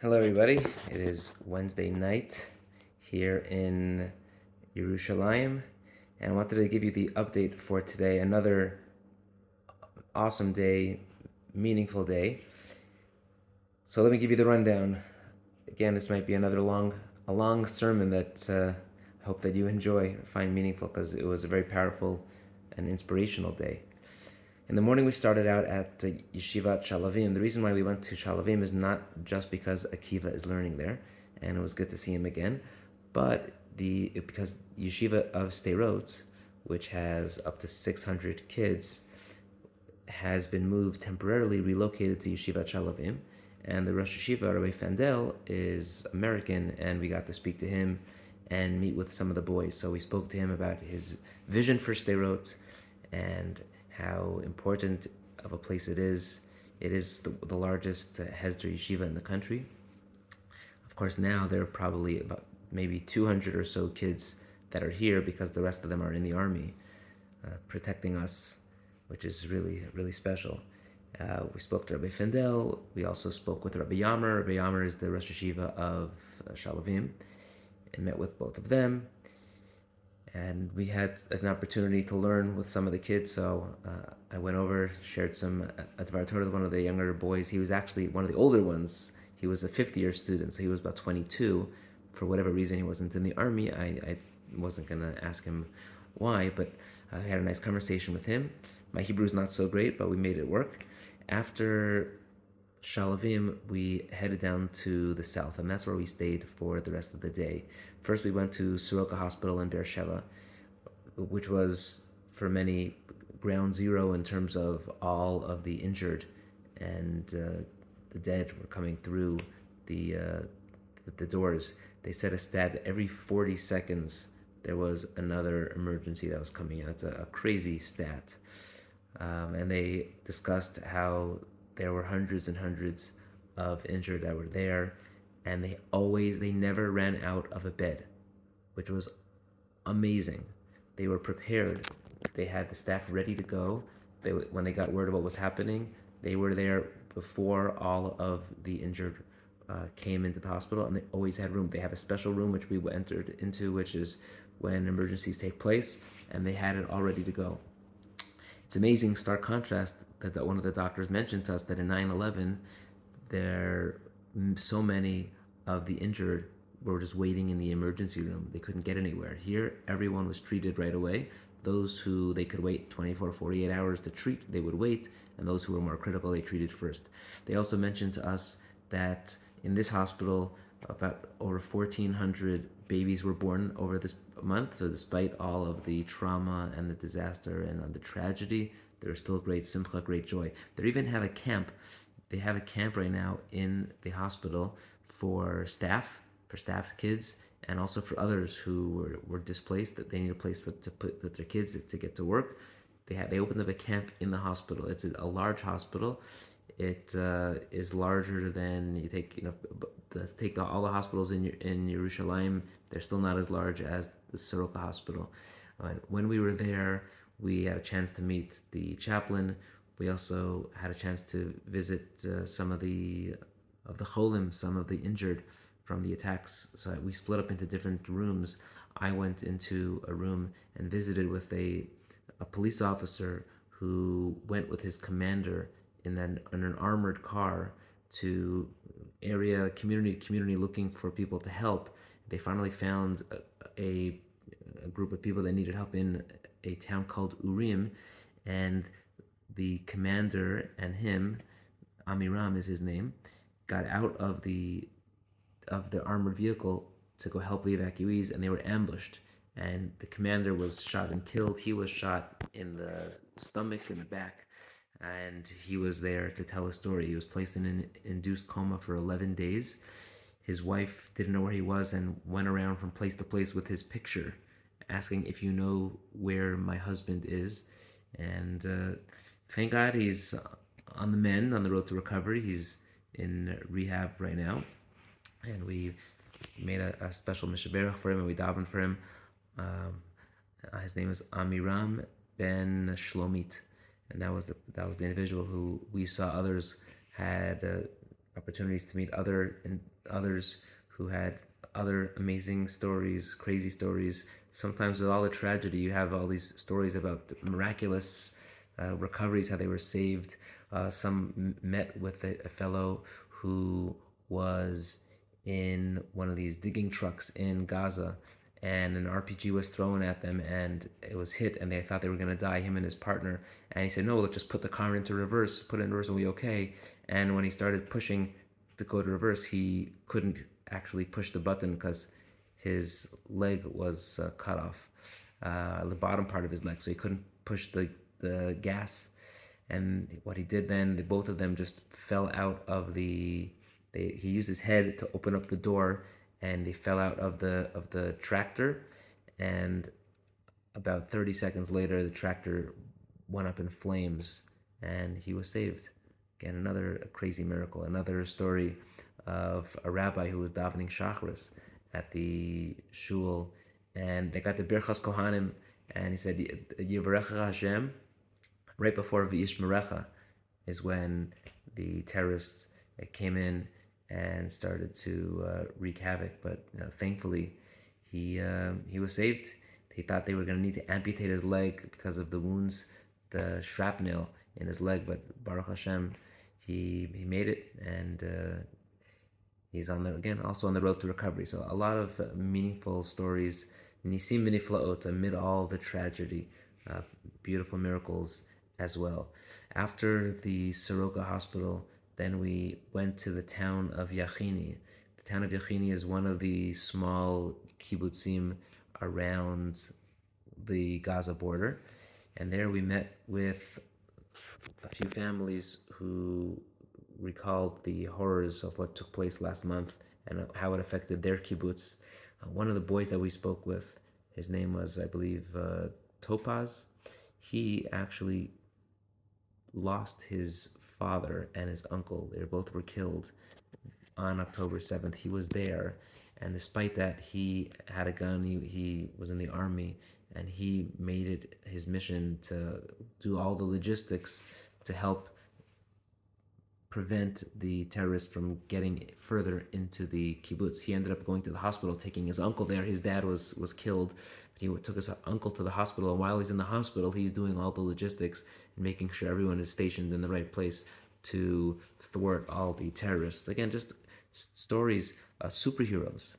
Hello, everybody. It is Wednesday night here in Yerushalayim, and I wanted to give you the update for today. Another awesome day, meaningful day. So let me give you the rundown. Again, this might be a long sermon that I hope that you enjoy or find meaningful because it was a very powerful and inspirational day. In the morning, we started out at Yeshivat Shalavim. The reason why we went to Shalavim is not just because Akiva is learning there, and it was good to see him again, but because Yeshiva of Sderot, which has up to 600 kids, has been moved temporarily, relocated to Yeshivat Shalavim, and the Rosh Yeshiva, Rabbi Fandel, is American, and we got to speak to him and meet with some of the boys. So we spoke to him about his vision for Sderot and how important of a place it is. It is the largest Hesder yeshiva in the country. Of course, now there are probably about maybe 200 or so kids that are here because the rest of them are in the army protecting us, which is really, really special. We spoke to Rabbi Findel. We also spoke with Rabbi Yammer. Rabbi Yammer is the Rosh Yeshiva of Shalavim, and met with both of them. And we had an opportunity to learn with some of the kids. So I went over, shared some Advar Torah with one of the younger boys. He was actually one of the older ones. He was a fifth-year student, so he was about 22. For whatever reason, he wasn't in the army. I wasn't going to ask him why, but I had a nice conversation with him. My Hebrew is not so great, but we made it work. After Shalavim, we headed down to the south, and that's where we stayed for the rest of the day. First, we went to Soroka Hospital in Beersheba, which was for many ground zero in terms of all of the injured, and the dead were coming through the uh, the doors. They said a stat every 40 seconds there was another emergency that was coming in. It's a crazy stat. And they discussed how there were hundreds and hundreds of injured that were there, and they never ran out of a bed, which was amazing. They were prepared. They had the staff ready to go. When they got word of what was happening, they were there before all of the injured came into the hospital, and they always had room. They have a special room which we entered into, which is when emergencies take place, and they had it all ready to go. It's amazing, stark contrast that one of the doctors mentioned to us that in 9/11, there so many of the injured were just waiting in the emergency room. They couldn't get anywhere. Here, everyone was treated right away. Those who they could wait 24, 48 hours to treat, they would wait, and those who were more critical, they treated first. They also mentioned to us that in this hospital, about over 1,400 babies were born over this month. So despite all of the trauma and the disaster and the tragedy, there is still great simcha, great joy. They even have a camp. They have a camp right now in the hospital for staff's kids, and also for others who were displaced, that they need a place to put their kids to get to work. They opened up a camp in the hospital. It's a large hospital. It is larger than you take all the hospitals in Yerushalayim. They're still not as large as the Soroka Hospital. When we were there, we had a chance to meet the chaplain. We also had a chance to visit some of the cholim, some of the injured from the attacks. So we split up into different rooms. I went into a room and visited with a police officer who went with his commander in an armored car to community looking for people to help. They finally found a group of people that needed help in a town called Urim, and the commander and him, Amiram is his name, got out of the armored vehicle to go help the evacuees, and they were ambushed. And the commander was shot and killed. He was shot in the stomach and the back, and he was there to tell a story. He was placed in an induced coma for 11 days. His wife didn't know where he was and went around from place to place with his picture, asking if you know where my husband is. And thank God he's on the mend, on the road to recovery. He's in rehab right now, and we made a special mishaberach for him, and we davened for him. His name is Amiram Ben Shlomit, and that was the individual who we saw others had opportunities to meet others who had other amazing stories, crazy stories. Sometimes with all the tragedy, you have all these stories about miraculous recoveries, how they were saved. Some met with a fellow who was in one of these digging trucks in Gaza, and an RPG was thrown at them, and it was hit, and they thought they were going to die, him and his partner. And he said, "No, let's just put the car into reverse, put it in reverse, and we'll be okay." And when he started pushing to go to reverse, he couldn't actually push the button because his leg was cut off, the bottom part of his leg, so he couldn't push the gas. And what he did then, both of them just fell out of he used his head to open up the door, and they fell out of the tractor. And about 30 seconds later, the tractor went up in flames, and he was saved. Again, another crazy miracle. Another story of a rabbi who was davening Shachris at the shul, and they got the Birchas Kohanim, and he said, Yivarecha Hashem, right before V'yishmerecha is when the terrorists came in and started to wreak havoc. But thankfully, he was saved. They thought they were going to need to amputate his leg because of the wounds, the shrapnel in his leg. But Baruch Hashem, he made it, and he's also on the road to recovery. So a lot of meaningful stories, nisim v'niflaot, amid all the tragedy, beautiful miracles as well. After the Soroka hospital, then we went to the town of Yachini. The town of Yachini is one of the small kibbutzim around the Gaza border, and there we met with a few families who recalled the horrors of what took place last month and how it affected their kibbutz. One of the boys that we spoke with, his name was, I believe, Topaz. He actually lost his father and his uncle. They both were killed on October 7th. He was there, and despite that, he had a gun. He was in the army, and he made it his mission to do all the logistics to help prevent the terrorists from getting further into the kibbutz. He ended up going to the hospital, taking his uncle there. His dad was killed. He took his uncle to the hospital, and while he's in the hospital, he's doing all the logistics and making sure everyone is stationed in the right place to thwart all the terrorists. Again, just stories, superheroes,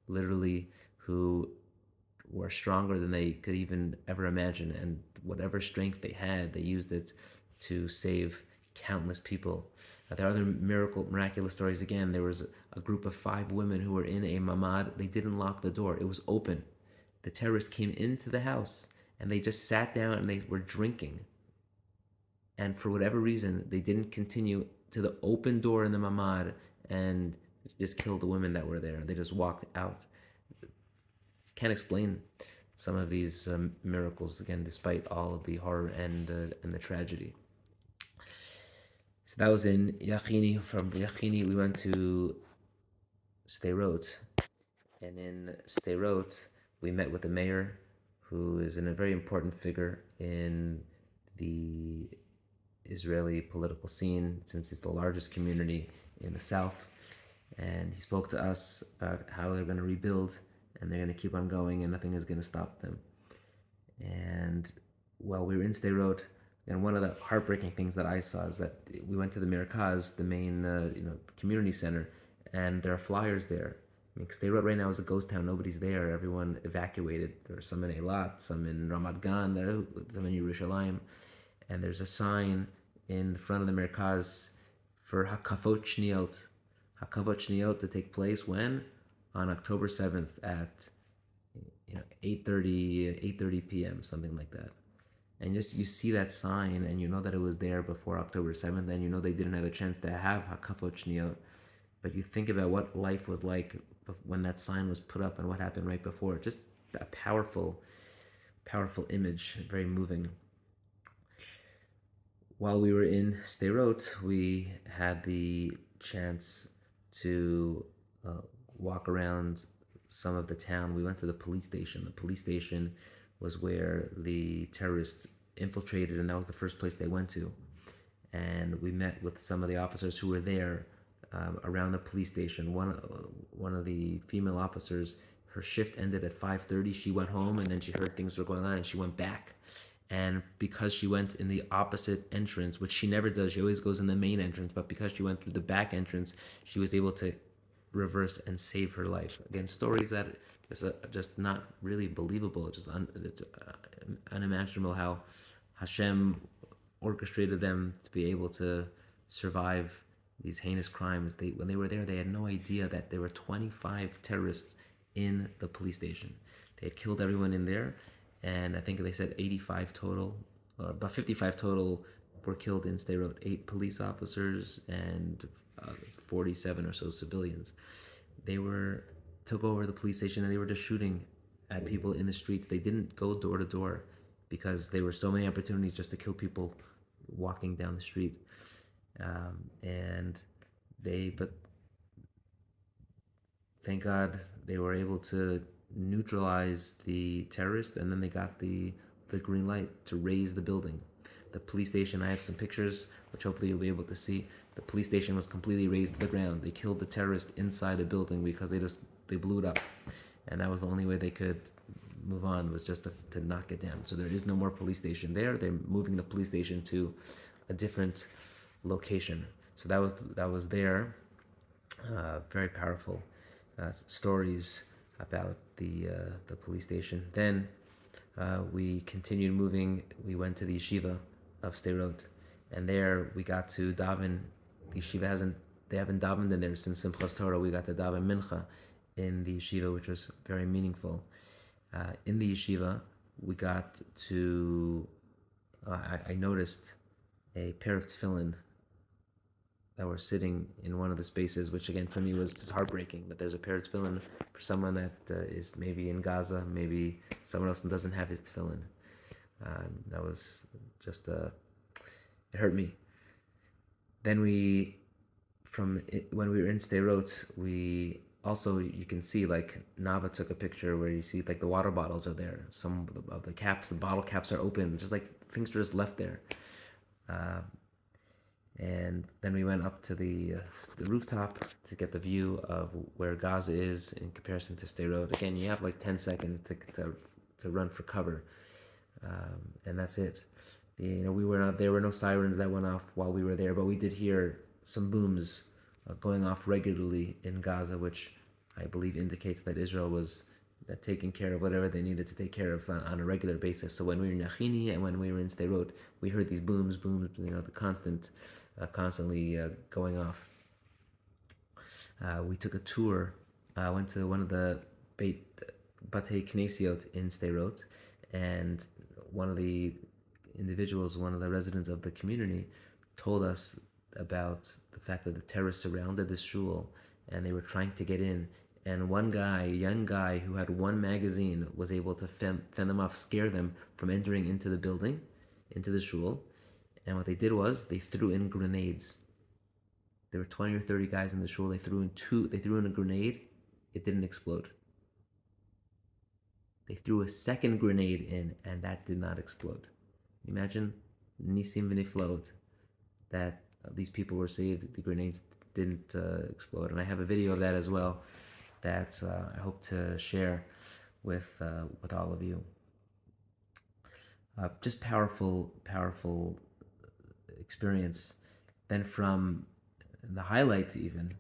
literally, who were stronger than they could even ever imagine, and whatever strength they had, they used it to save countless people. There are other miraculous stories. Again, there was a group of 5 women who were in a mamad. They didn't lock the door. It was open. The terrorists came into the house, and they just sat down and they were drinking. And for whatever reason, they didn't continue to the open door in the mamad and just killed the women that were there. They just walked out. Can't explain some of these miracles, again, despite all of the horror and the tragedy. So that was in Yachini. From Yachini, we went to Sderot. And in Sderot, we met with the mayor, who is a very important figure in the Israeli political scene, since it's the largest community in the south. And he spoke to us about how they're going to rebuild, and they're going to keep on going, and nothing is going to stop them. And while we were in Sderot, and one of the heartbreaking things that I saw is that we went to the Merkaz, the main community center, and there are flyers there. I mean, Sderot right now is a ghost town. Nobody's there. Everyone evacuated. There are some in Eilat, some in Ramat Gan, some in Yerushalayim. And there's a sign in front of the Merkaz for Hakavot Shniot to take place when? On October 7th at 8:30 p.m., something like that. And just you see that sign, and you know that it was there before October 7th, and you know they didn't have a chance to have Hakavot Shniot. But you think about what life was like when that sign was put up and what happened right before. Just a powerful, powerful image, very moving. While we were in Sderot, we had the chance to walk around some of the town. We went to the police station. The police station was where the terrorists infiltrated, and that was the first place they went to. and we met with some of the officers who were there around the police station. One of the female officers, her shift ended at 5:30. She went home, and then she heard things were going on, and she went back. And because she went in the opposite entrance, which she never does, she always goes in the main entrance, but because she went through the back entrance, she was able to reverse and save her life. Again, stories that is just not really believable. It's unimaginable how Hashem orchestrated them to be able to survive these heinous crimes. When they were there, they had no idea that there were 25 terrorists in the police station. They had killed everyone in there, and I think they said 85 total, about 55 total were killed in Sderot. 8 police officers and 47 or so civilians. They took over the police station, and they were just shooting at people in the streets. They didn't go door to door because there were so many opportunities just to kill people walking down the street. But thank God they were able to neutralize the terrorists, and then they got the green light to raise the building. The police station, I have some pictures, which hopefully you'll be able to see. The police station was completely razed to the ground. They killed the terrorist inside the building because they blew it up, and that was the only way they could move on, was just to knock it down. So there is no more police station there. They're moving the police station to a different location. So that was there. Very powerful stories about the police station. Then we continued moving. We went to the yeshiva of Sderot, and there we got to daven. The yeshiva they haven't davened in there since Simchas Torah. We got to daven mincha in the yeshiva, which was very meaningful. In the yeshiva, we got to. I noticed a pair of tefillin that were sitting in one of the spaces, which again for me was just heartbreaking. That there's a pair of tefillin for someone that is maybe in Gaza, maybe someone else that doesn't have his tefillin. That was just it hurt me. Then when we were in Sderot, we also, you can see, like, Nava took a picture where you see like the water bottles are there. Some of the caps, the bottle caps are open, just like things were just left there. And then we went up to the rooftop to get the view of where Gaza is in comparison to Sderot. Again, you have like 10 seconds to run for cover, and that's it. There were no sirens that went off while we were there, but we did hear some booms going off regularly in Gaza, which I believe indicates that Israel was taking care of whatever they needed to take care of on a regular basis. So when we were in Yachini and when we were in Sderot, we heard these booms, the constantly going off. We took a tour, went to one of the Batei Knesiot in Sderot, and one of the individuals, one of the residents of the community, told us about the fact that the terrorists surrounded this shul and they were trying to get in. And one guy, a young guy who had one magazine, was able to fend them off, scare them from entering into the building, into the shul. And what they did was they threw in grenades. There were 20 or 30 guys in the shul. They threw in a grenade. It didn't explode. They threw a second grenade in, and that did not explode. Imagine Nisim v'niflot, that these people were saved. The grenades didn't explode, and I have a video of that as well that I hope to share with all of you. Just powerful experience. Then from the highlight, even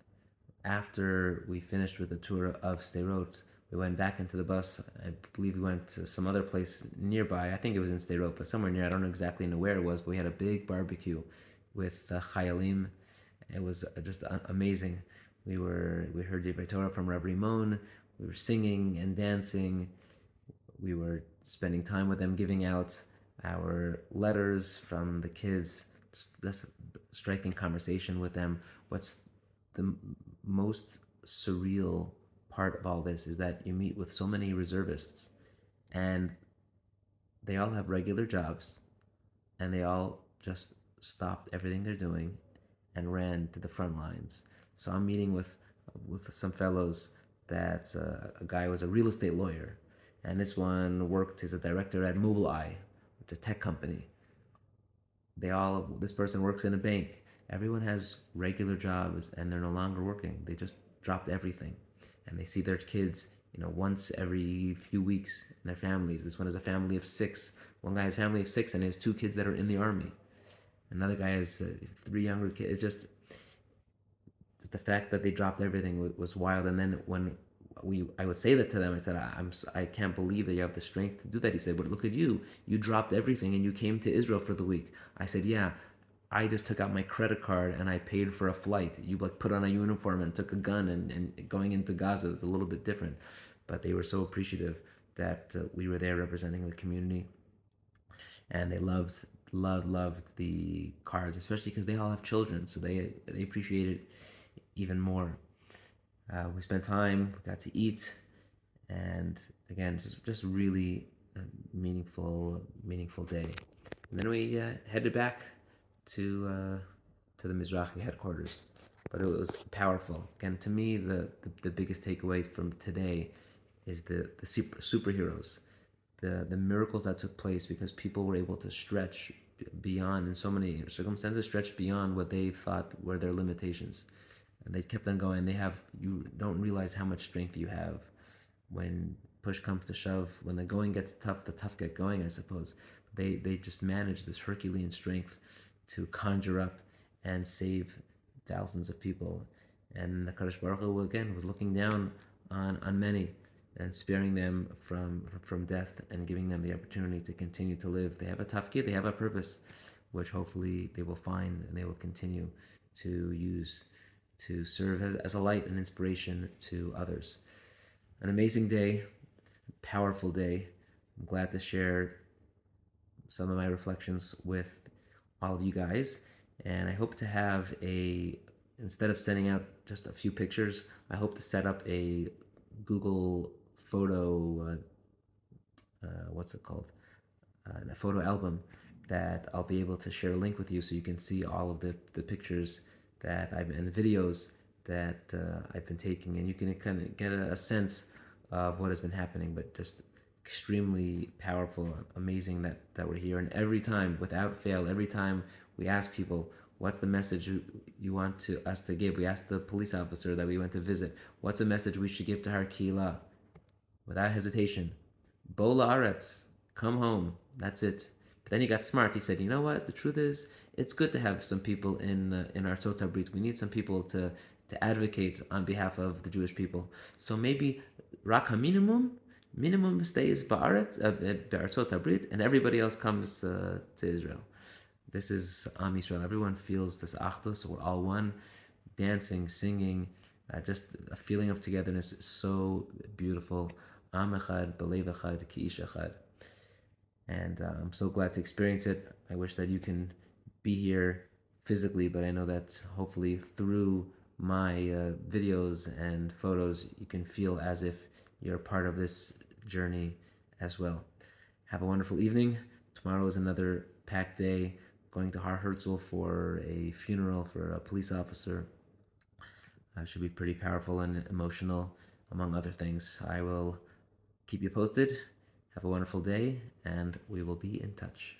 after we finished with the tour of Sderot, we went back into the bus. I believe we went to some other place nearby. I think it was in Sderot, but somewhere near. I don't exactly know where it was, but we had a big barbecue with Chayalim. It was just amazing. We heard Divrei Torah from Rabbi Rimon. We were singing and dancing. We were spending time with them, giving out our letters from the kids. Just this striking conversation with them. What's the most surreal part of all this is that you meet with so many reservists, and they all have regular jobs, and they all just stopped everything they're doing and ran to the front lines. So I'm meeting with some fellows that a guy was a real estate lawyer, and this one worked as a director at Mobileye, a tech company. this person works in a bank. Everyone has regular jobs and they're no longer working. They just dropped everything, and they see their kids, once every few weeks in their families. This one has a family of six. One guy has a family of six and he has two kids that are in the army. Another guy has three younger kids. Just the fact that they dropped everything was wild. And then when I would say that to them, I said, I can't believe that you have the strength to do that. He said, but look at you. You dropped everything and you came to Israel for the week. I said, yeah, I just took out my credit card and I paid for a flight. You like put on a uniform and took a gun and going into Gaza. It's a little bit different, but they were so appreciative that we were there representing the community, and they loved the cards, especially because they all have children, so they appreciate it even more. We spent time, got to eat, and again, just really a meaningful day. And then we headed back to the Mizrahi headquarters. But it was powerful. Again, to me, the biggest takeaway from today is the superheroes, the miracles that took place because people were able to stretch beyond, in so many circumstances, stretch beyond what they thought were their limitations. And they kept on going. You don't realize how much strength you have when push comes to shove. When the going gets tough, the tough get going, I suppose. They just manage this Herculean strength to conjure up and save thousands of people. And the Kadosh Baruch Hu again was looking down on many and sparing them from death and giving them the opportunity to continue to live. They have a tafkid, they have a purpose, which hopefully they will find and they will continue to use to serve as a light and inspiration to others. An amazing day, powerful day. I'm glad to share some of my reflections with all of you guys, and I hope to have instead of sending out just a few pictures, I hope to set up a Google photo, what's it called? A photo album that I'll be able to share a link with you so you can see all of the pictures and the videos that I've been taking, and you can kind of get a sense of what has been happening. But just extremely powerful, amazing that we're here. And every time, without fail, every time we ask people, what's the message you want us to give? We asked the police officer that we went to visit, what's the message we should give to our kihila? Without hesitation, Bo la'aretz, come home. That's it. But then he got smart. He said, you know what? The truth is, it's good to have some people in Artzot Habrit. We need some people to advocate on behalf of the Jewish people. So maybe rak minimum stays Ba'aretz, Artzot Habrit, and everybody else comes to Israel. This is Am Yisrael. Everyone feels this achdus. We're all one, dancing, singing, just a feeling of togetherness. So beautiful. Am echad, belev echad, ki'ish echad. And I'm so glad to experience it. I wish that you can be here physically, but I know that hopefully through my videos and photos, you can feel as if you're a part of this journey as well. Have a wonderful evening. Tomorrow is another packed day. Going to Har Herzl for a funeral for a police officer. Should be pretty powerful and emotional, among other things. I will keep you posted. Have a wonderful day, and we will be in touch.